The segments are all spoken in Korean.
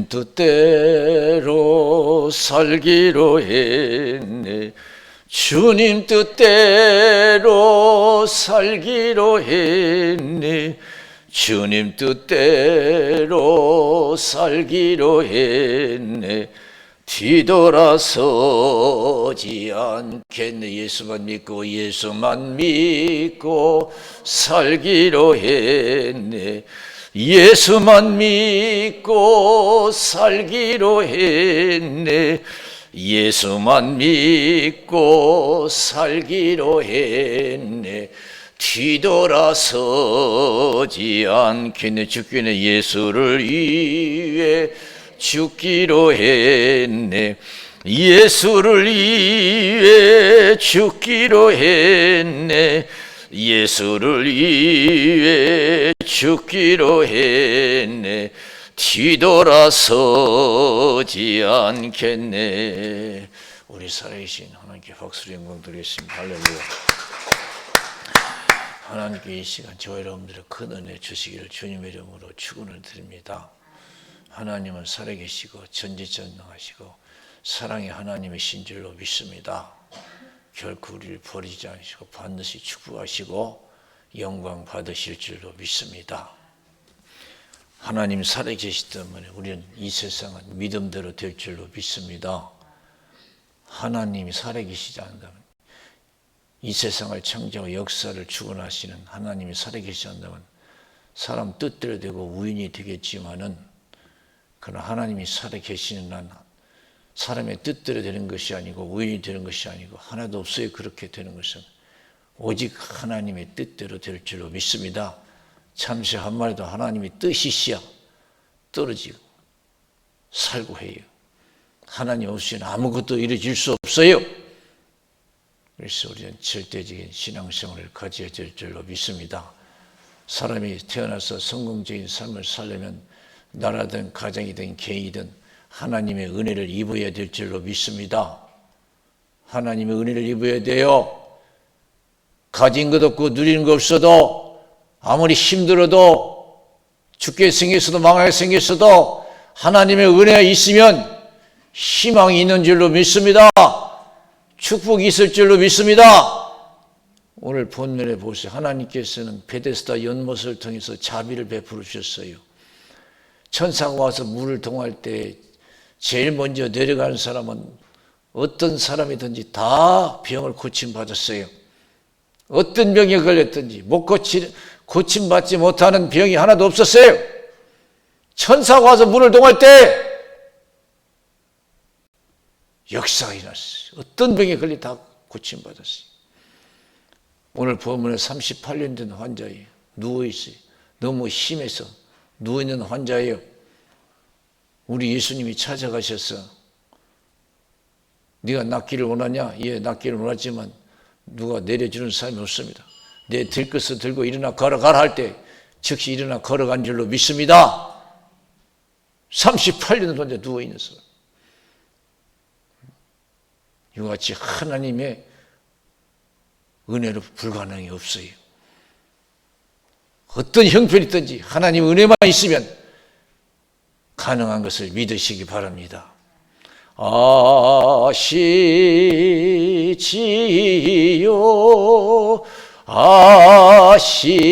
뜻대로 살기로 했네. 주님 뜻대로 살기로 했네. 주님 뜻대로 살기로 했네. 뒤돌아서지 않겠네. 예수만 믿고 살기로 했네. 예수만 믿고 살기로 했네. 예수만 믿고 살기로 했네. 뒤돌아서지 않겠네. 죽기는 예수를 위해 죽기로 했네. 예수를 위해 죽기로 했네. 예수를 위해 죽기로 했네. 뒤돌아서지 않겠네. 우리 살아계신 하나님께 박수로 영광 드리겠습니다. 할렐루야. 하나님께 이 시간 저와 여러분들의 큰 은혜 주시기를 주님의 이름으로 축원을 드립니다. 하나님은 살아계시고 전지전능하시고 사랑의 하나님이신 줄로 믿습니다. 결코 우리를 버리지 않으시고 반드시 축복하시고 영광 받으실 줄로 믿습니다. 하나님 살아계시기 때문에 우리는 이 세상은 믿음대로 될 줄로 믿습니다. 하나님이 살아계시지 않는다면, 이 세상을 창조하고 역사를 주관하시는 하나님이 살아계시지 않는다면 사람 뜻대로 되고 우연이 되겠지만은, 그러나 하나님이 살아계시는 한 사람의 뜻대로 되는 것이 아니고 우연이 되는 것이 아니고 하나도 없어요. 그렇게 되는 것은 오직 하나님의 뜻대로 될 줄로 믿습니다. 잠시 한마디도 하나님의 뜻이시야 떨어지고 살고 해요. 하나님 없이는 아무것도 이루어질 수 없어요. 그래서 우리는 절대적인 신앙생활을 가져야 될 줄로 믿습니다. 사람이 태어나서 성공적인 삶을 살려면 나라든 가정이든 개인이든 하나님의 은혜를 입어야 될 줄로 믿습니다. 하나님의 은혜를 입어야 돼요. 가진 것 없고 누리는 것 없어도, 아무리 힘들어도, 죽게 생겼어도 망하게 생겼어도 하나님의 은혜가 있으면 희망이 있는 줄로 믿습니다. 축복이 있을 줄로 믿습니다. 오늘 본문에 보세요. 하나님께서는 베데스다 연못을 통해서 자비를 베풀어 주셨어요. 천사가 와서 물을 동할 때 제일 먼저 내려가는 사람은 어떤 사람이든지 다 병을 고침받았어요. 어떤 병에 걸렸든지 고침받지 못하는 병이 하나도 없었어요. 천사가 와서 물을 동할 때 역사가 일어났어요. 어떤 병에 걸려 다 고침받았어요. 오늘 본문에 38년 된 환자예요. 누워있어요. 너무 심해서 누워있는 환자예요. 우리 예수님이 찾아가셔서 네가 낫기를 원하냐? 예, 낫기를 원하지만 누가 내려주는 사람이 없습니다. 내 들 것을 들고 일어나 걸어가라 할 때 즉시 일어나 걸어간 줄로 믿습니다. 38년 혼자 누워있는 사람. 이와 같이 하나님의 은혜로 불가능이 없어요. 어떤 형편이든지 하나님 은혜만 있으면 가능한 것을 믿으시기 바랍니다. 아시지요, 아시지요,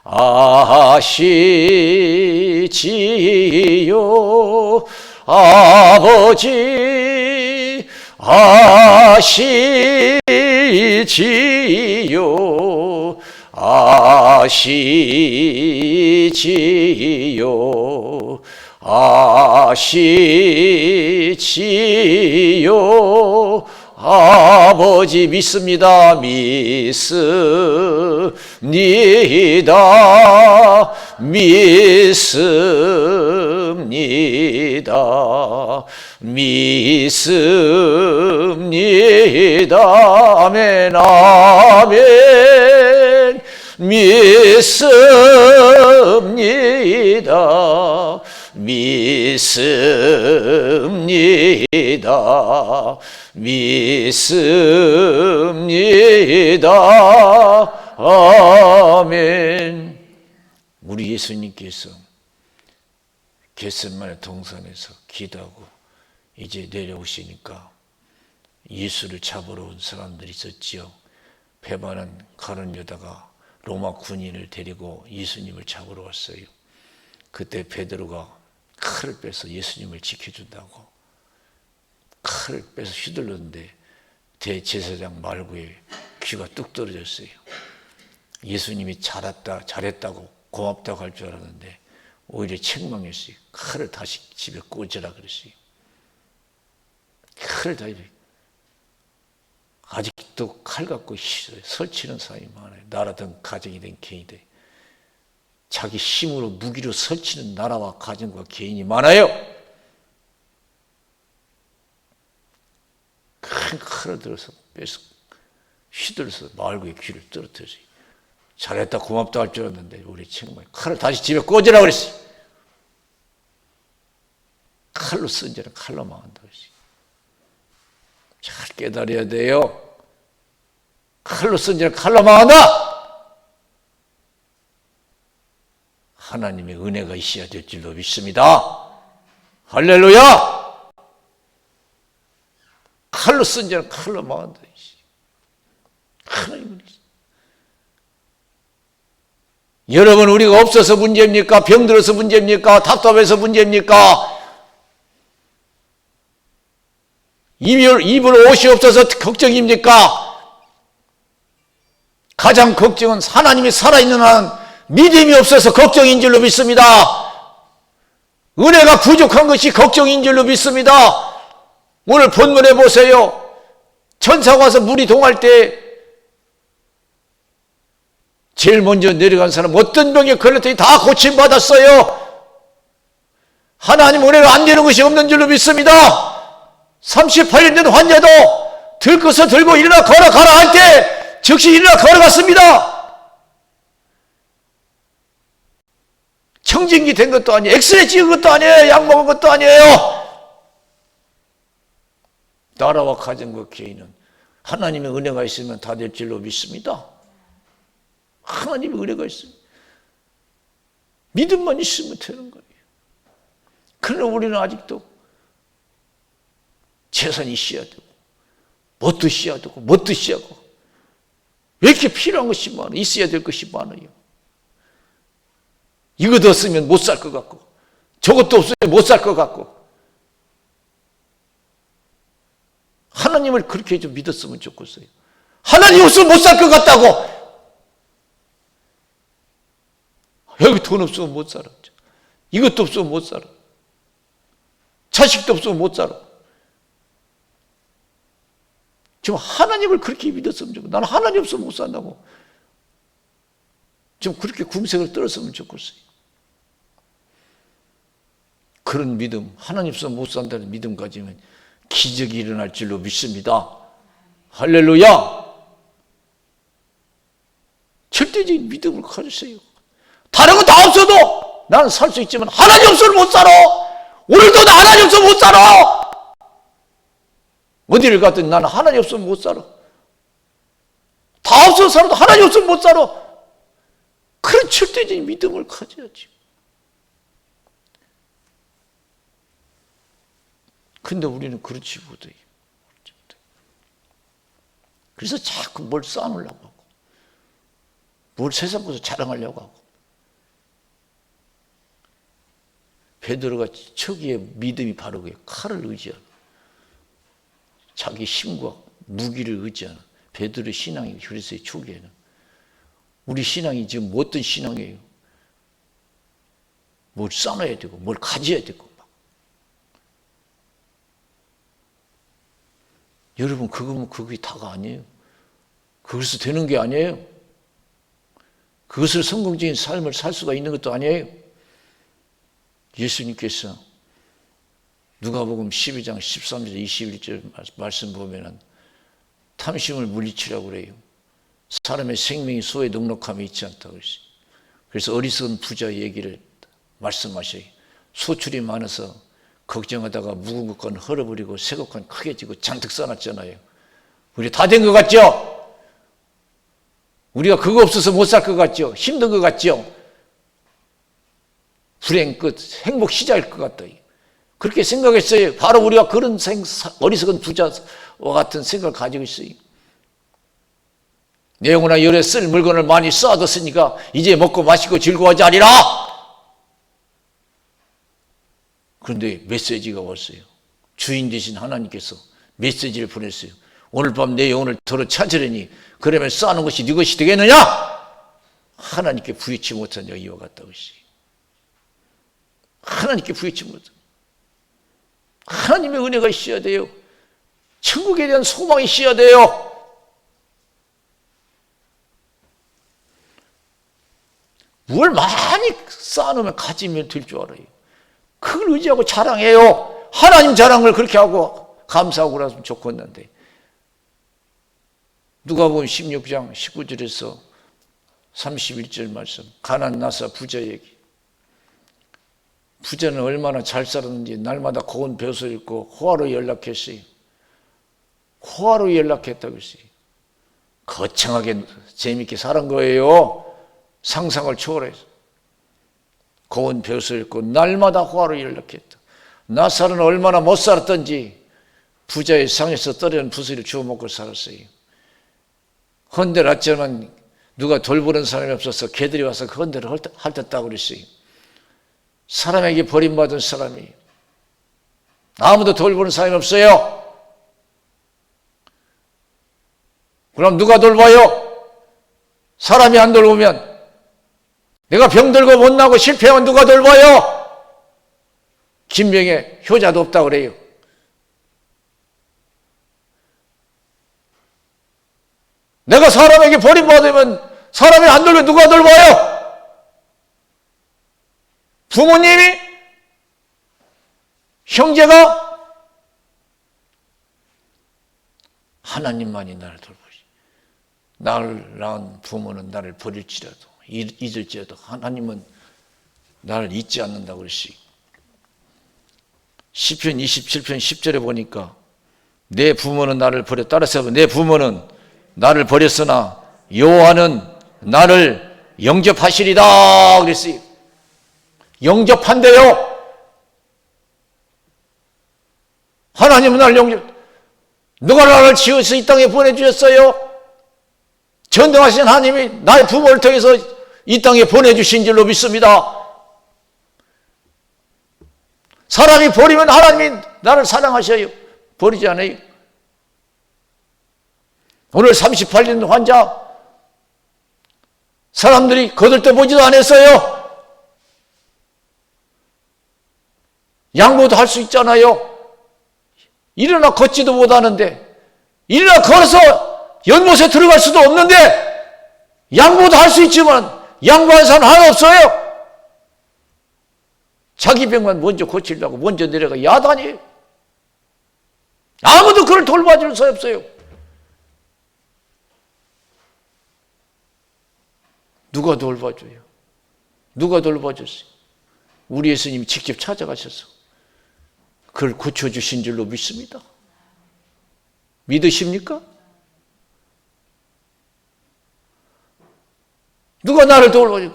아시지요, 아버지 아시지요, 아시지요, 아시지요. 아버지 믿습니다. 믿습니다. 믿습니다. 믿습니다. 아멘, 아멘. 믿습니다. 믿습니다. 믿습니다. 아멘. 우리 예수님께서 겟세마네 동산에서 기도하고 이제 내려오시니까 예수를 잡으러 온 사람들이 있었지요. 배반한 가룟 유다가 로마 군인을 데리고 예수님을 잡으러 왔어요. 그때 베드로가 칼을 빼서 예수님을 지켜준다고 칼을 빼서 휘둘렀는데 대제사장 말구에 귀가 뚝 떨어졌어요. 예수님이 잘했다고 고맙다고 할 줄 알았는데 오히려 책망했어요. 칼을 다시 집에 꽂으라 그랬어요. 칼을 다시. 아직도 칼 갖고 설치는 사람이 많아요. 나라든 가정이든 개인이든 자기 힘으로 무기로 설치는 나라와 가정과 개인이 많아요. 큰 칼을 들어서 빼서 휘둘러서 말구의 귀를 떨어뜨렸어요. 잘했다 고맙다 할 줄 알았는데 우리 책망에 칼을 다시 집에 꽂으라 그랬어요. 칼로 쓴 자는 칼로 망한다 그랬어요. 잘 깨달아야 돼요. 칼로 쓴 자는 칼로 망한다. 하나님의 은혜가 있어야 될 줄로 믿습니다. 할렐루야. 칼로 쓴 자는 칼로 망한다. 하나님은 여러분, 우리가 없어서 문제입니까? 병들어서 문제입니까? 답답해서 문제입니까? 입을 옷이 없어서 걱정입니까? 가장 걱정은 하나님이 살아있는 한 믿음이 없어서 걱정인 줄로 믿습니다. 은혜가 부족한 것이 걱정인 줄로 믿습니다. 오늘 본문에 보세요. 천사가 와서 물이 동할 때 제일 먼저 내려간 사람 어떤 병에 걸렸더니 다 고침받았어요. 하나님 은혜가 안 되는 것이 없는 줄로 믿습니다. 38년 된 환자도 들것서 들고 일어나 걸어가라 할 때 즉시 일어나 걸어갔습니다. 청진기 된 것도 아니에요. 엑스레이 찍은 것도 아니에요. 약 먹은 것도 아니에요. 나라와 가정과 개인은 하나님의 은혜가 있으면 다 될 줄로 믿습니다. 하나님의 은혜가 있어요. 믿음만 있으면 되는 거예요. 그러나 우리는 아직도 재산이 있어야 되고 뭣도 있어야 되고 뭣도 있어야 하고 왜 이렇게 필요한 것이 많아요? 있어야 될 것이 많아요. 이것도 없으면 못 살 것 같고 저것도 없으면 못 살 것 같고 하나님을 그렇게 좀 믿었으면 좋겠어요. 하나님 없으면 못 살 것 같다고 여기 돈 없으면 못 살아. 이것도 없으면 못 살아. 자식도 없으면 못 살아. 지금 하나님을 그렇게 믿었으면 좋겠어. 나는 하나님 없으면 못 산다고. 좀 그렇게 궁색을 떨었으면 좋겠어요. 그런 믿음, 하나님 없으면 못 산다는 믿음 가지면 기적이 일어날 줄로 믿습니다. 할렐루야. 절대적인 믿음을 가지세요. 다른 거 다 없어도 나는 살 수 있지만 하나님 없으면 못 살아. 오늘도 나 하나님 없으면 못 살아. 어디를 가든 나는 하나님 없으면 못 살아. 다 없어서 살아도 하나님 없으면 못 살아. 그런 절대적인 믿음을 가져야지. 근데 우리는 그렇지 못해요. 그래서 자꾸 뭘 쌓아놓으려고 하고 뭘 세상 것을 자랑하려고 하고 베드로가 초기에 믿음이 바로 그게 칼을 의지하고 자기 힘과 무기를 의지하는 베드로의 신앙이 그랬어요. 초기에는. 우리 신앙이 지금 어떤 신앙이에요? 뭘 쌓아야 되고 뭘 가져야 되고 막. 여러분 그게 다가 아니에요. 그것을 되는 게 아니에요. 그것을 성공적인 삶을 살 수가 있는 것도 아니에요. 예수님께서 누가복음 12장 13절 21절 말씀 보면은 탐심을 물리치라고 그래요. 사람의 생명이 소에 넉넉함이 있지 않다고 그랬어요. 그래서 어리석은 부자 얘기를 말씀하셔요. 소출이 많아서 걱정하다가 묵은 것과는 헐어버리고 새 것과는 크게 지고 잔뜩 쌓아놨잖아요. 우리 다 된 것 같죠? 우리가 그거 없어서 못 살 것 같죠? 힘든 것 같죠? 불행 끝, 행복 시작일 것 같다. 그렇게 생각했어요. 바로 우리가 그런 어리석은 부자와 같은 생각을 가지고 있어요. 내 영혼아 열에 쓸 물건을 많이 쌓아뒀으니까 이제 먹고 마시고 즐거워하지 아니라. 그런데 메시지가 왔어요. 주인 되신 하나님께서 메시지를 보냈어요. 오늘 밤 내 영혼을 더러 찾으려니 그러면 쌓는 것이 네 것이 되겠느냐? 하나님께 부여치 못한 자가 이와 같다고 했어요. 하나님께 부여치 못한, 하나님의 은혜가 있어야 돼요. 천국에 대한 소망이 있어야 돼요. 뭘 많이 쌓아놓으면 가지면 될 줄 알아요. 그걸 의지하고 자랑해요. 하나님 자랑을 그렇게 하고 감사하고 그러면 좋겠는데, 누가복음 16장 19절에서 31절 말씀, 가난 나사 부자 얘기. 부자는 얼마나 잘 살았는지 날마다 고운 벼슬 입고 호화로 연락했어요. 호화로 연락했다고 했어요. 거창하게 재밌게 살은 거예요. 상상을 초월해서. 고운 벼슬 입고 날마다 호화로 연락했다. 나사는 얼마나 못 살았던지 부자의 상에서 떨어진 부스를 주워 먹고 살았어요. 헌데 났지만 누가 돌보는 사람이 없어서 개들이 와서 그 헌데를 핥았다고 그랬어요. 사람에게 버림받은 사람이, 아무도 돌보는 사람이 없어요. 그럼 누가 돌봐요? 사람이 안 돌보면, 내가 병들고 못나고 실패하면 누가 돌봐요? 김병에 효자도 없다고 그래요. 내가 사람에게 버림받으면 사람이 안 돌면 누가 돌봐요? 부모님이? 형제가? 하나님만이 나를 돌보시. 나를 낳은 부모는 나를 버릴지라도 잊을지라도 하나님은 나를 잊지 않는다고 그랬어요. 시편 27편 10절에 보니까 내 부모는 나를 버렸다. 따라서 내 부모는 나를 버렸으나 여호와는 나를 영접하시리다 그랬어요. 영접한대요. 하나님은 나를 누가 나를 지어서 이 땅에 보내주셨어요? 전능하신 하나님이 나의 부모를 통해서 이 땅에 보내주신 줄로 믿습니다. 사람이 버리면 하나님이 나를 사랑하셔요. 버리지 않아요. 오늘 38년 환자, 사람들이 거들떠보지도 않았어요. 양보도 할 수 있잖아요. 일어나 걷지도 못하는데, 일어나 걸어서 연못에 들어갈 수도 없는데 양보도 할 수 있지만 양보하는 사람 하나 없어요. 자기 병만 먼저 고치려고 먼저 내려가 야단이에요. 아무도 그를 돌봐줄 수 없어요. 누가 돌봐줘요? 누가 돌봐줬어요? 우리 예수님이 직접 찾아가셔서 그를 고쳐주신 줄로 믿습니다. 믿으십니까? 누가 나를 돌봐줘요?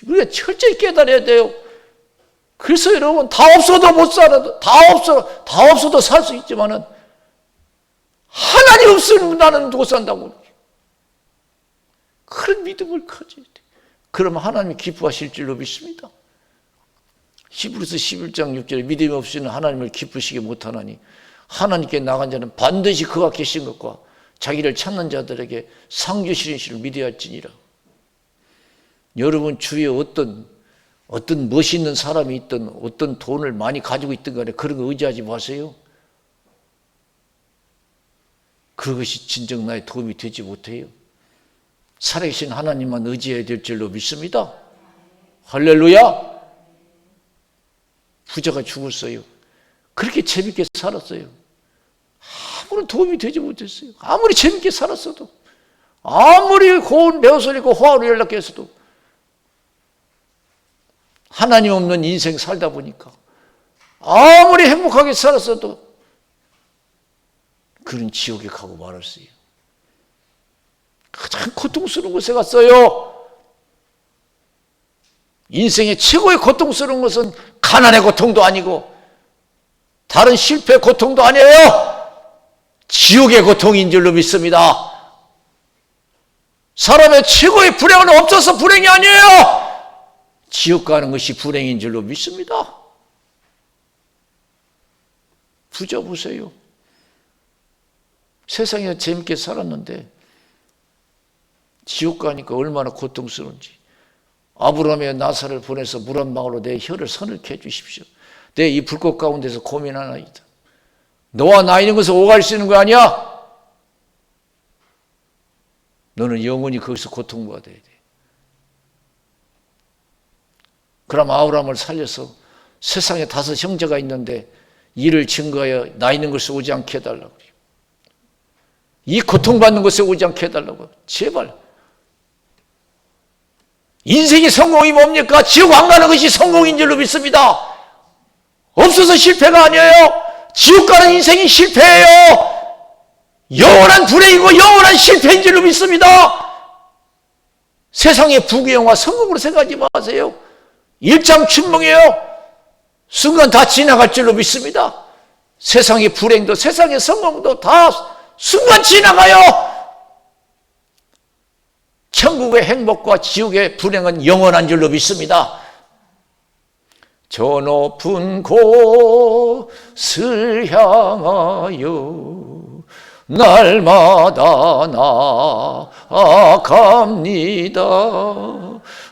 우리가 철저히 깨달아야 돼요. 그래서 여러분, 다 없어도 못 살아도, 다 없어도 살 수 있지만은 하나님 없으면 나는 못 산다고. 그런 믿음을 가져야 돼. 그러면 하나님이 기뻐하실 줄로 믿습니다. 히브리서 11장 6절에 믿음이 없이는 하나님을 기쁘시게 못하나니 하나님께 나간 자는 반드시 그가 계신 것과 자기를 찾는 자들에게 상 주시는 이를 믿어야 할지니라. 여러분 주위에 어떤 멋있는 사람이 있든 어떤 돈을 많이 가지고 있든 간에 그런 거 의지하지 마세요. 그것이 진정 나의 도움이 되지 못해요. 살아계신 하나님만 의지해야 될 줄로 믿습니다. 할렐루야. 부자가 죽었어요. 그렇게 재밌게 살았어요. 아무런 도움이 되지 못했어요. 아무리 재밌게 살았어도, 아무리 고운 배우소리고 호화로 연락했어도 하나님 없는 인생 살다 보니까 아무리 행복하게 살았어도 그는 지옥에 가고 말았어요. 가장 고통스러운 곳에 갔어요. 인생의 최고의 고통스러운 것은 가난의 고통도 아니고 다른 실패의 고통도 아니에요. 지옥의 고통인 줄로 믿습니다. 사람의 최고의 불행은 없어서 불행이 아니에요. 지옥 가는 것이 불행인 줄로 믿습니다. 부자 보세요. 세상에 재밌게 살았는데 지옥 가니까 얼마나 고통스러운지. 아브라함의 나사를 보내서 물 한 방울로 내 혀를 서늘케 해주십시오. 내 이 불꽃 가운데서 고민하나이다. 너와 나 있는 것을 오갈 수 있는 거 아니야? 너는 영원히 거기서 고통받아야 돼. 그럼 아브라함을 살려서 세상에 5 형제가 있는데 이를 증거하여 나 있는 것에 오지 않게 해달라고 그래요. 이 고통받는 것에 오지 않게 해달라고. 제발. 인생의 성공이 뭡니까? 지옥 안 가는 것이 성공인 줄로 믿습니다. 없어서 실패가 아니에요. 지옥 가는 인생이 실패예요. 영원한 불행이고 영원한 실패인 줄로 믿습니다. 세상의 부귀영화 성공으로 생각하지 마세요. 일장춘몽이에요. 순간 다 지나갈 줄로 믿습니다. 세상의 불행도 세상의 성공도 다 순간 지나가요. 천국의 행복과 지옥의 불행은 영원한 줄로 믿습니다. 저 높은 곳을 향하여 날마다 나아갑니다.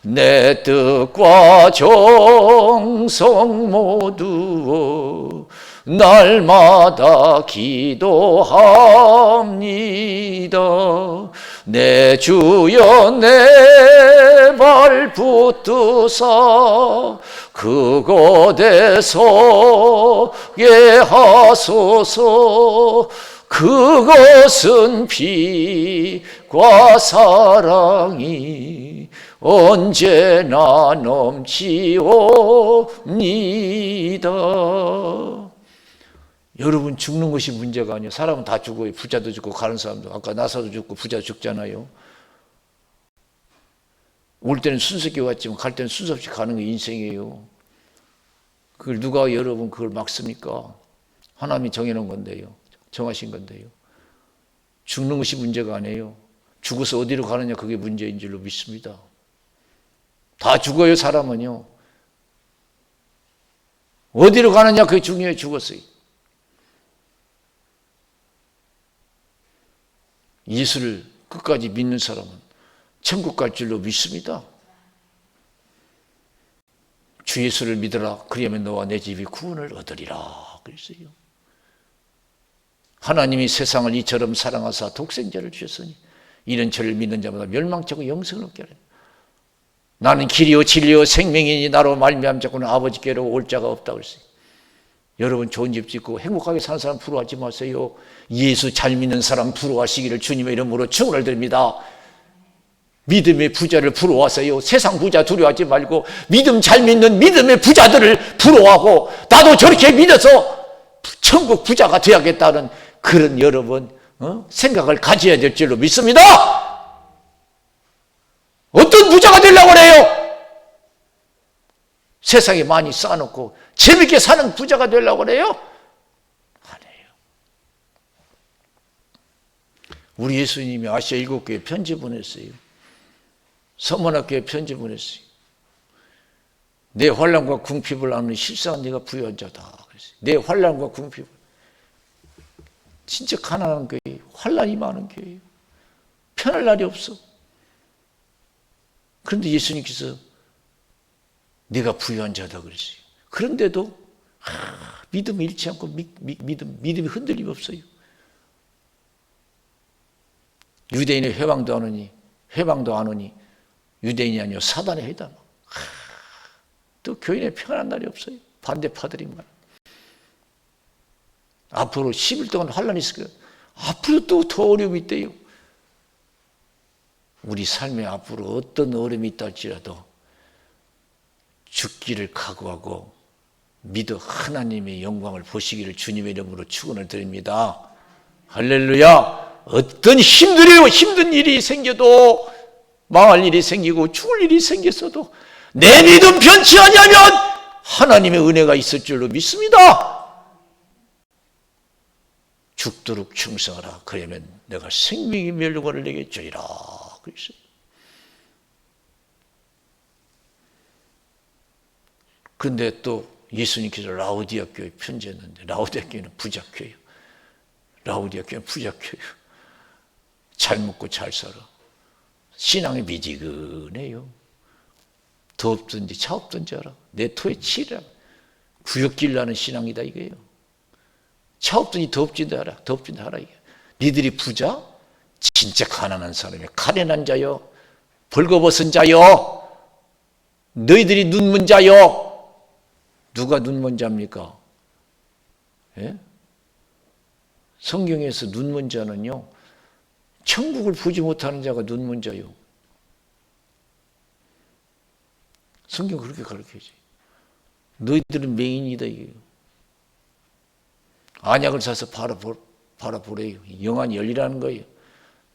내 뜻과 정성 모두 날마다 기도합니다. 내 주여 내 발 붙드사 그곳에 서게 하소서. 그것은 피과 사랑이 언제나 넘치옵니다. 여러분, 죽는 것이 문제가 아니에요. 사람은 다 죽어요. 부자도 죽고 가는 사람도. 아까 나사도 죽고 부자 죽잖아요. 올 때는 순서있게 왔지만 갈 때는 순서 없이 가는 게 인생이에요. 그걸 누가 여러분 그걸 막습니까? 하나님이 정해놓은 건데요. 정하신 건데요. 죽는 것이 문제가 아니에요. 죽어서 어디로 가느냐 그게 문제인 줄로 믿습니다. 다 죽어요. 사람은요. 어디로 가느냐 그게 중요해요. 죽었어요. 예수를 끝까지 믿는 사람은 천국 갈 줄로 믿습니다. 주 예수를 믿으라. 그리하면 너와 내 집이 구원을 얻으리라. 그랬어요. 하나님이 세상을 이처럼 사랑하사 독생자를 주셨으니 이는 저를 믿는 자마다 멸망치 않고 영생을 얻게 하리라. 나는 길이요 진리요 생명이니 나로 말미암 자고는 아버지께로 올 자가 없다고 그랬어요. 여러분, 좋은 집 짓고 행복하게 사는 사람 부러워하지 마세요. 예수 잘 믿는 사람 부러워하시기를 주님의 이름으로 축원을 드립니다. 믿음의 부자를 부러워하세요. 세상 부자 두려워하지 말고 믿음 잘 믿는 믿음의 부자들을 부러워하고 나도 저렇게 믿어서 천국 부자가 되어야겠다는 그런 여러분 생각을 가져야 될 줄로 믿습니다. 어떤 부자가 되려고 그래요? 세상에 많이 쌓아놓고 재밌게 사는 부자가 되려고 그래요? 아니에요. 우리 예수님이 아시아 7교회 편지 보냈어요. 서문학교에 편지 보냈어요. 내 환난과 궁핍을 아는 실상은 네가 부유한 자다. 그랬어요. 내 환난과 궁핍을. 진짜 가난한 교회, 환난이 많은 교회예요. 편할 날이 없어. 그런데 예수님께서 네가 부유한 자다 그랬어요. 그런데도 믿음을 잃지 않고 믿음이 흔들림 없어요. 유대인의 회방도 안 오니 유대인이 아니요 사단의 회다. 또 교인의 평안한 날이 없어요. 반대파들이만. 앞으로 10일 동안 환란이 있을 거예요. 앞으로 또 더 어려움이 있대요. 우리 삶에 앞으로 어떤 어려움이 있다 할지라도 죽기를 각오하고 믿어 하나님의 영광을 보시기를 주님의 이름으로 축원을 드립니다. 할렐루야. 어떤 힘든 일이 생겨도 망할 일이 생기고 죽을 일이 생겼어도 내 믿음 변치 아니하면 하나님의 은혜가 있을 줄로 믿습니다. 죽도록 충성하라. 그러면 내가 생명의 멸류관을 내게 주리라. 그랬어요. 그런데 또 예수님께서 라오디아 교회 편지했는데 라오디아 교회는 부자교회예요. 라오디아 교회는 부자교회예요. 잘 먹고 잘 살아. 신앙이 미지근해요. 더 없든지 차 없든지 알아. 내 토에 치라. 구역질 나는 신앙이다 이거예요. 차 없든지 더 없든지 알아. 더 없든지 알아 이게. 니들이 부자? 진짜 가난한 사람이야. 가련한 자요. 벌거벗은 자요. 너희들이 눈먼 자요. 누가 눈먼 자입니까? 예? 성경에서 눈먼 자는요, 천국을 보지 못하는 자가 눈먼 자요. 성경 그렇게 가르쳐야지. 너희들은 맹인이다 이게요. 안약을 사서 바라보래요. 영안이 열리라는 거예요.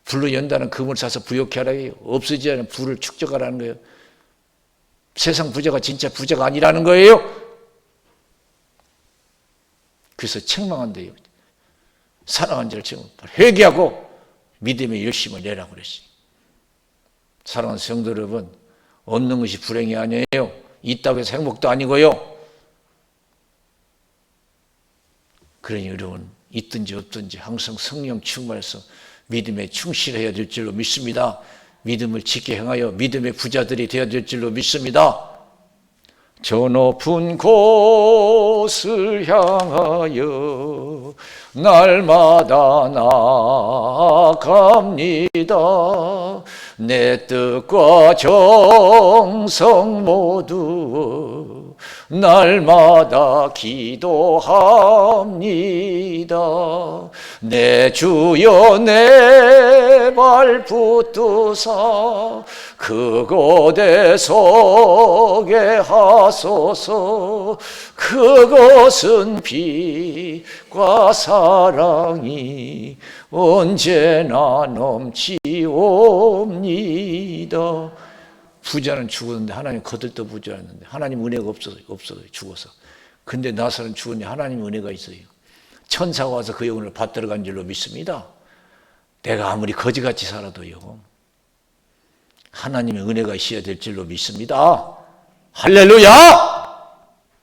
불로 연다는 금을 사서 부욕케 하라고요. 없어지지 않은 불을 축적하라는 거예요. 세상 부자가 진짜 부자가 아니라는 거예요. 그래서 책망한대요. 사랑한 자를 책망. 회개하고 믿음의 열심을 내라고 그랬어요. 사랑하는 성도 여러분, 얻는 것이 불행이 아니에요. 있다고 해서 행복도 아니고요. 그러니 여러분, 있든지 없든지 항상 성령 충만해서 믿음에 충실해야 될 줄로 믿습니다. 믿음을 지켜 행하여 믿음의 부자들이 되어야 될 줄로 믿습니다. 저 높은 곳을 향하여 날마다 나아갑니다. 내 뜻과 정성 모두 날마다 기도합니다. 내 주여 내 발 붙드사 그곳에 서게 하소서. 그것은 빛과 사랑이 언제나 넘치옵니다. 부자는 죽었는데 하나님 거들떠 부자였는데 하나님 은혜가 없어요. 죽어서. 근데 나사로는 죽었는데 하나님 은혜가 있어요. 천사가 와서 그 영혼을 받들어 간 줄로 믿습니다. 내가 아무리 거지같이 살아도요, 하나님의 은혜가 있어야 될 줄로 믿습니다. 할렐루야!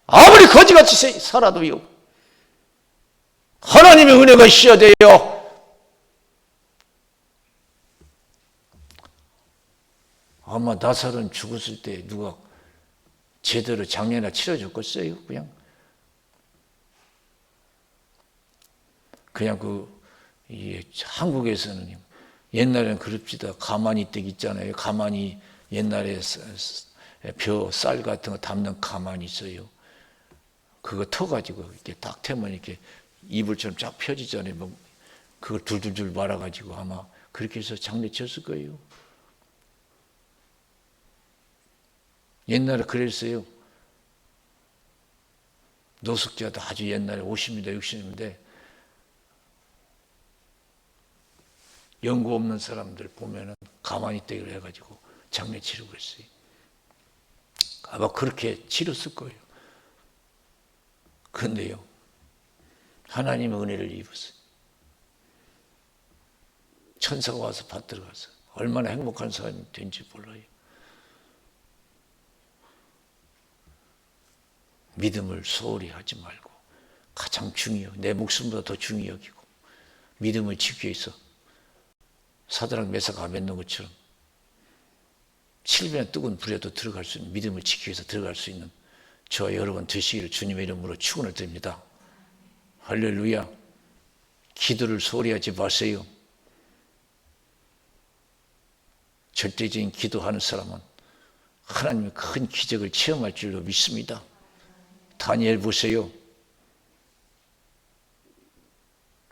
아무리 거지같이 살아도요, 하나님의 은혜가 있어야 돼요. 아마 나사로는 죽었을 때 누가 제대로 장례나 치러줬겠어요? 그냥 한국에서는 옛날에는 그럽시다. 가마니 댁 있잖아요. 가마니 옛날에 쌀 같은 거 담는 가마니 있어요. 그거 터가지고 이렇게 딱 태면 이렇게 이불처럼 쫙 펴지잖아요. 그걸 둘둘둘 말아가지고 아마 그렇게 해서 장례 쳤을 거예요. 옛날에 그랬어요. 노숙자도 아주 옛날에 50년대, 60년대 연고 없는 사람들 보면은 가만히 떼기를 해가지고 장례 치르고 그랬어요. 아마 그렇게 치렀을 거예요. 그런데요, 하나님의 은혜를 입었어요. 천사가 와서 받들어 가서 얼마나 행복한 사람이 된지 몰라요. 믿음을 소홀히 하지 말고 가장 내 목숨보다 더 중히 여기고 믿음을 지키기 위해서 사드락 메사가 맺는 것처럼 7배나 뜨거운 불에도 들어갈 수 있는, 믿음을 지키기 위해서 들어갈 수 있는 저와 여러분 되시기를 주님의 이름으로 축원을 드립니다. 할렐루야. 기도를 소홀히 하지 마세요. 절대적인 기도하는 사람은 하나님의 큰 기적을 체험할 줄로 믿습니다. 다니엘 보세요.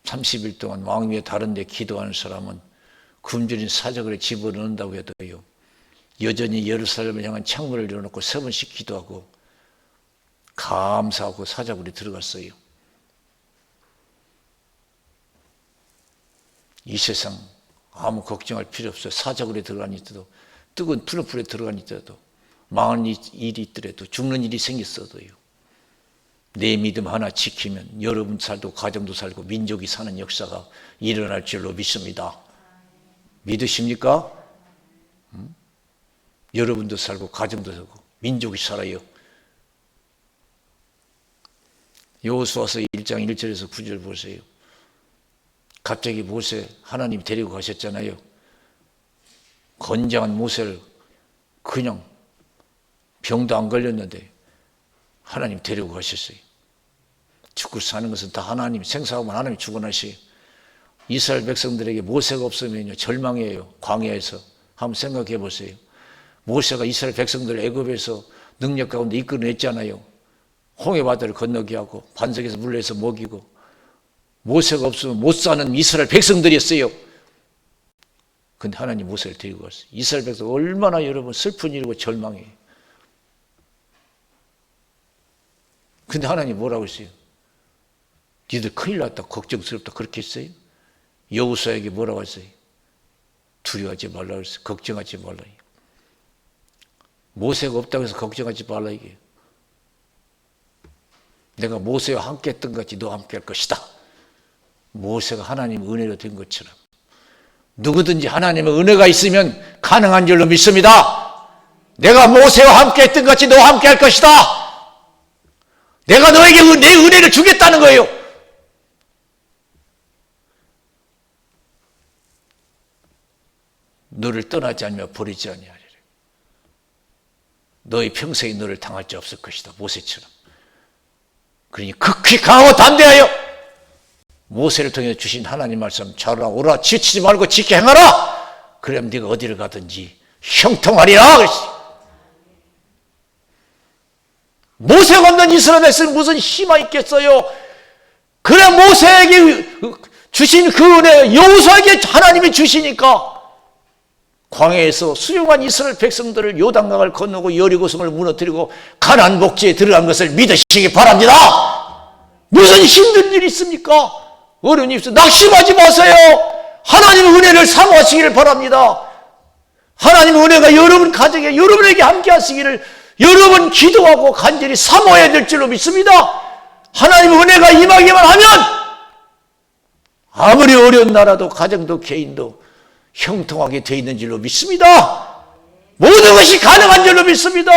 30일 동안 왕 위에 다른 데 기도하는 사람은 굶주린 사자굴에 집어넣는다고 해도요, 여전히 예루살렘을 향한 창문을 열어놓고 3번씩 기도하고 감사하고 사자굴에 들어갔어요. 이 세상 아무 걱정할 필요 없어요. 사자굴에 들어가니 있어도, 뜨거운 푸른 불에 들어가니 있어도 망하는 일이 있더라도 죽는 일이 생겼어도요. 내 믿음 하나 지키면 여러분 살고 가정도 살고 민족이 사는 역사가 일어날 줄로 믿습니다. 믿으십니까? 여러분도 살고 가정도 살고 민족이 살아요. 여호수아서 1장 1절에서 9절 보세요. 갑자기 모세 하나님이 데리고 가셨잖아요. 건장한 모세를 그냥 병도 안 걸렸는데 하나님 데리고 가셨어요. 죽고 사는 것은 다 하나님, 생사하면 하나님이 주관하시요. 이스라엘 백성들에게 모세가 없으면요 절망이에요. 광야에서 한번 생각해 보세요. 모세가 이스라엘 백성들을 애굽에서 능력 가운데 이끌어냈잖아요. 홍해 바다를 건너게 하고 반석에서 물 내서 먹이고. 모세가 없으면 못 사는 이스라엘 백성들이었어요. 근데 하나님 모세를 데리고 갔어요. 이스라엘 백성 얼마나 여러분 슬픈 일이고 절망이에요. 근데 하나님 뭐라고 했어요? 니들 큰일 났다, 걱정스럽다 그렇게 했어요? 여호수아에게 뭐라고 했어요? 두려워하지 말라고 했어요. 걱정하지 말라. 모세가 없다고 해서 걱정하지 말라 이게. 내가 모세와 함께 했던 것 같이 너 함께 할 것이다. 모세가 하나님의 은혜로 된 것처럼 누구든지 하나님의 은혜가 있으면 가능한 줄로 믿습니다. 내가 모세와 함께 했던 것 같이 너와 함께 할 것이다. 내가 너에게 내 은혜를 주겠다는 거예요. 너를 떠나지 않으며 버리지 아니하리라. 너의 평생에 너를 당할 자 없을 것이다. 모세처럼. 그러니 극히 강하고 담대하여 모세를 통해 주신 하나님 말씀 자라 오라 지치지 말고 지켜 행하라. 그러면 네가 어디를 가든지 형통하리라. 모세가 없는 이스라엘 백성은 무슨 힘이 있겠어요? 그래 모세에게 주신 그 은혜 여호수아에게 하나님이 주시니까 광야에서 수용한 이스라엘 백성들을 요단강을 건너고 여리고성을 무너뜨리고 가나안 복지에 들어간 것을 믿으시기 바랍니다. 무슨 힘든 일이 있습니까? 어려운 일이 있어 낙심하지 마세요. 하나님의 은혜를 사모하시기를 바랍니다. 하나님의 은혜가 여러분 가정에 여러분에게 함께 하시기를 여러분 기도하고 간절히 사모해야 될 줄로 믿습니다. 하나님의 은혜가 임하기만 하면 아무리 어려운 나라도 가정도 개인도 형통하게 되어 있는 줄로 믿습니다. 모든 것이 가능한 줄로 믿습니다.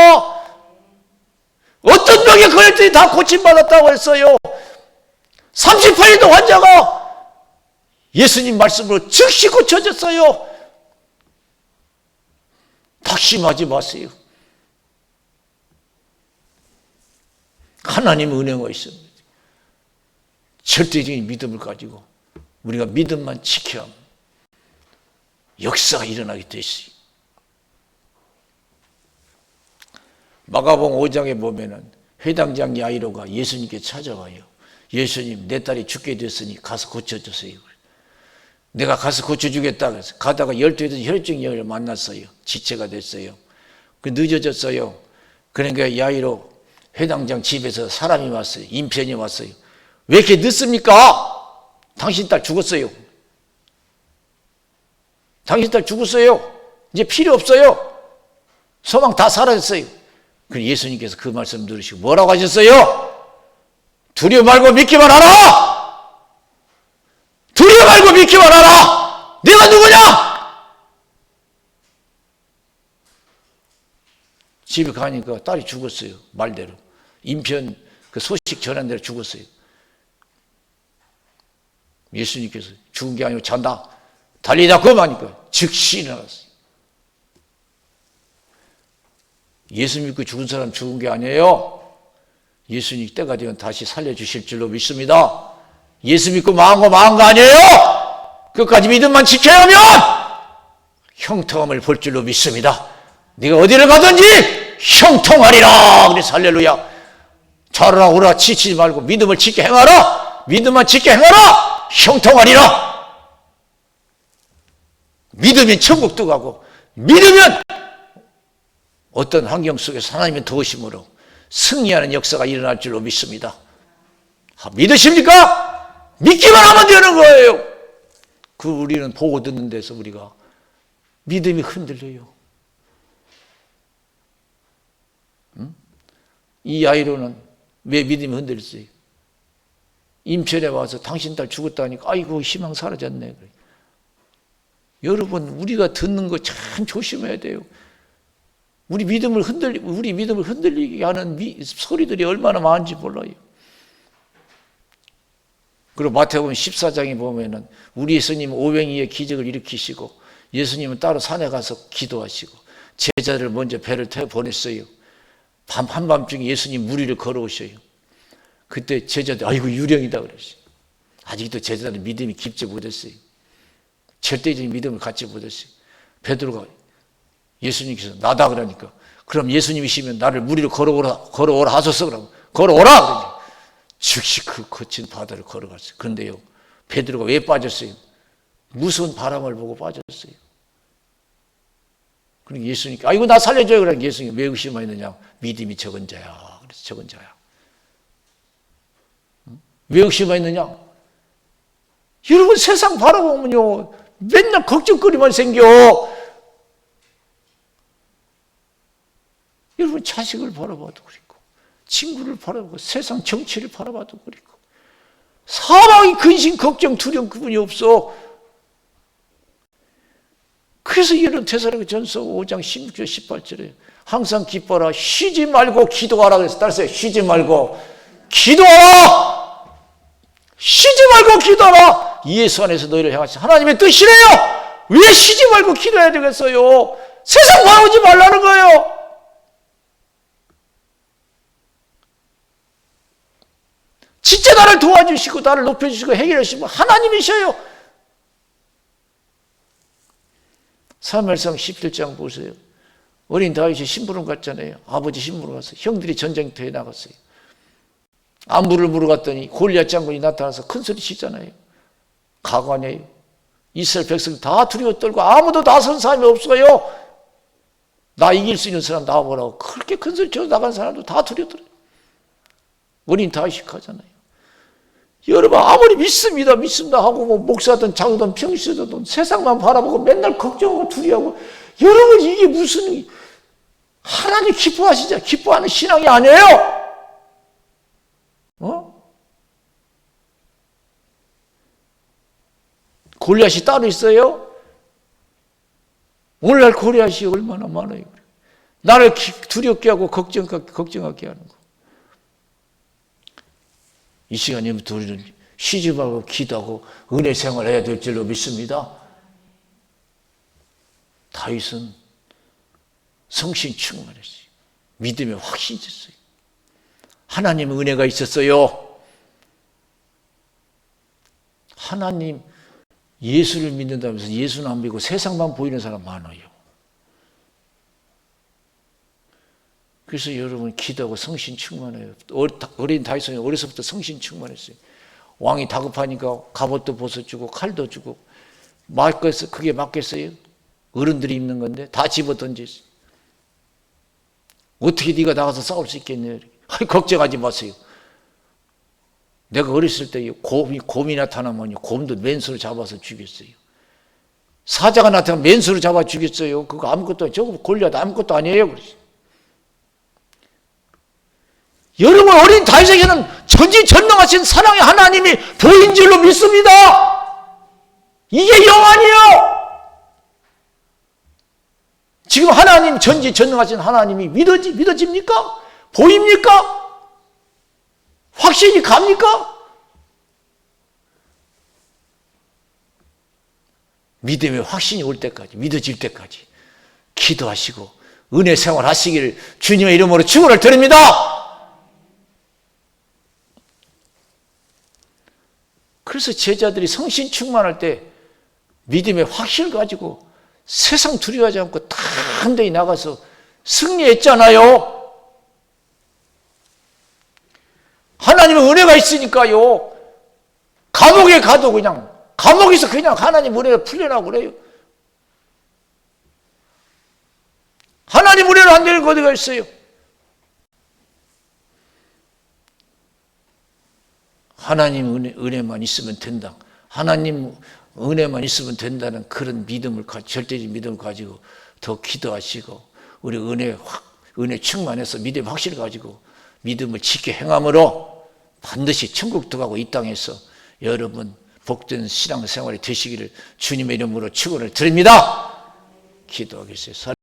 어떤 병에 걸렸더니 다 고침받았다고 했어요. 38일도 환자가 예수님 말씀으로 즉시 고쳐졌어요. 낙심하지 마세요. 하나님의 은혜가 있습니다. 절대적인 믿음을 가지고 우리가 믿음만 지켜야 합니다. 역사가 일어나게 돼 있어요. 마가복음 5장에 보면은 회당장 야이로가 예수님께 찾아와요. 예수님, 내 딸이 죽게 됐으니 가서 고쳐주세요. 내가 가서 고쳐주겠다. 그래서 가다가 12대 혈증형을 만났어요. 지체가 됐어요. 그 늦어졌어요. 그러니까 야이로 회당장 집에서 사람이 왔어요. 인편이 왔어요. 왜 이렇게 늦습니까? 당신 딸 죽었어요. 당신 딸 죽었어요. 이제 필요 없어요. 소망 다 사라졌어요. 그래서 예수님께서 그 말씀 들으시고 뭐라고 하셨어요? 두려워 말고 믿기만 하라. 두려워 말고 믿기만 하라. 내가 누구냐? 집에 가니까 딸이 죽었어요. 말대로. 인편 그 소식 전한 대로 죽었어요. 예수님께서 죽은 게 아니고 잔다. 달리다 그만하니까 즉시 일어났어요. 예수 믿고 죽은 사람 죽은 게 아니에요. 예수님 때가 되면 다시 살려주실 줄로 믿습니다. 예수 믿고 망한 거 아니에요. 끝까지 믿음만 지켜야 하면 형통함을 볼 줄로 믿습니다. 네가 어디를 가든지 형통하리라. 그래서 할렐루야. 자라라 오라 지치지 말고 믿음을 지켜 행하라. 믿음만 지켜 행하라. 형통하리라. 믿으면 천국도 가고 믿으면 어떤 환경 속에서 하나님의 도우심으로 승리하는 역사가 일어날 줄로 믿습니다. 믿으십니까? 믿기만 하면 되는 거예요. 그 우리는 보고 듣는 데서 우리가 믿음이 흔들려요. 이 아이로는 왜 믿음이 흔들렸어요? 임천에 와서 당신 딸 죽었다니까 아이고 희망 사라졌네. 여러분 우리가 듣는 거 참 조심해야 돼요. 우리 믿음을 흔들리게 하는 소리들이 얼마나 많은지 몰라요. 그리고 마태복음 14장에 보면은 우리 예수님은 오병이의 기적을 일으키시고 예수님은 따로 산에 가서 기도하시고 제자를 먼저 배를 태워 보냈어요. 한밤중에 예수님 물 위를 걸어오셔요. 그때 제자들 아이고 유령이다 그랬어요. 아직도 제자들은 믿음이 깊지 못했어요. 절대적인 믿음을 갖지 못했어요. 베드로가 예수님께서 나다 그러니까 그럼 예수님이시면 나를 물 위로 걸어오라 하소서 그러고 걸어오라 그러죠. 즉시 그 거친 바다를 걸어갔어요. 그런데요 베드로가 왜 빠졌어요? 무서운 바람을 보고 빠졌어요. 그러니까 예수님께 아이고 나 살려줘요 그러니까 예수님이 왜 의심하였느냐? 믿음이 적은 자야. 그래서 적은 자야. 왜 의심하였느냐? 여러분 세상 바라보면요 맨날 걱정거리만 생겨. 여러분 자식을 바라봐도 그렇고 친구를 바라보고 세상 정치를 바라봐도 그렇고 사망이 근심 걱정 두려움 그분이 없어. 그래서 이런 데살로니가전서 5장 16절 18절에 항상 기뻐라 쉬지 말고 기도하라 그래서 따라서 쉬지 말고 기도하라. 쉬지 말고 기도하라. 예수 안에서 너희를 향하신 하나님의 뜻이래요. 왜 쉬지 말고 기도해야 되겠어요? 세상 바라보지 말라는 거예요. 진짜 나를 도와주시고 나를 높여주시고 해결하시고 하나님이셔요. 사무엘상 17장 보세요. 어린 다윗이 심부름 갔잖아요. 아버지 심부름 갔어요. 형들이 전쟁터에 나갔어요. 안부를 물어갔더니 골리앗 장군이 나타나서 큰 소리 치잖아요. 가관이에요. 이스라엘 백성 다 두려워 떨고 아무도 나선 사람이 없어요. 나 이길 수 있는 사람 나와보라고 그렇게 큰 소리 쳐서 나간 사람도 다 두려워 떨어요. 어린 다윗이 가잖아요. 여러분 아무리 믿습니다 하고 뭐 목사든 장로든 평시든 세상만 바라보고 맨날 걱정하고 두려워하고 여러분 이게 무슨 하나님 기뻐하시자 기뻐하는 신앙이 아니에요. 골리앗이 따로 있어요? 오늘날 골리앗이 얼마나 많아요. 나를 두렵게 하고 걱정하게 하는 거. 이 시간부터 우리는 쉬지 말고 기도하고 은혜 생활해야 될 줄로 믿습니다. 다윗은 성신 충만했어요. 믿음에 확신이 있었어요. 하나님의 은혜가 있었어요. 하나님 예수를 믿는다면서 예수는 안 믿고 세상만 보이는 사람 많아요. 그래서 여러분 기도하고 성신 충만해요. 어린 다윗은 어려서부터 성신 충만했어요. 왕이 다급하니까 갑옷도 벗어주고 칼도 주고 그게 맞겠어요? 어른들이 입는 건데 다 집어던졌어요. 어떻게 네가 나가서 싸울 수 있겠냐? 걱정하지 마세요. 내가 어렸을 때 곰이 나타나면 곰도 맨수로 잡아서 죽였어요. 사자가 나타나면 맨수로 잡아 죽였어요. 그거 아무것도 저거 골리앗 아무것도 아니에요. 그랬어요. 여러분 어린 다윗에게는 전지전능하신 사랑의 하나님이 보인 줄로 믿습니다. 이게 영안이에요. 지금 하나님 전지전능하신 하나님이 믿어집니까? 보입니까? 확신이 갑니까? 믿음의 확신이 올 때까지 믿어질 때까지 기도하시고 은혜 생활하시기를 주님의 이름으로 축원을 드립니다. 그래서 제자들이 성신 충만할 때 믿음의 확신을 가지고 세상 두려워하지 않고 담대히 나가서 승리했잖아요. 하나님의 은혜가 있으니까요. 감옥에 가도 감옥에서 그냥 하나님 은혜가 풀려나고 그래요. 하나님 은혜로 안 되는 거 어디가 있어요? 하나님 은혜만 있으면 된다. 하나님 은혜만 있으면 된다는 그런 믿음을 절대적인 믿음을 가지고 더 기도하시고 우리 은혜 충만해서 믿음의 확신을 가지고 믿음을 지켜 행함으로 반드시 천국 들어가고 이 땅에서 여러분 복된 신앙생활이 되시기를 주님의 이름으로 축원을 드립니다. 기도하겠습니다.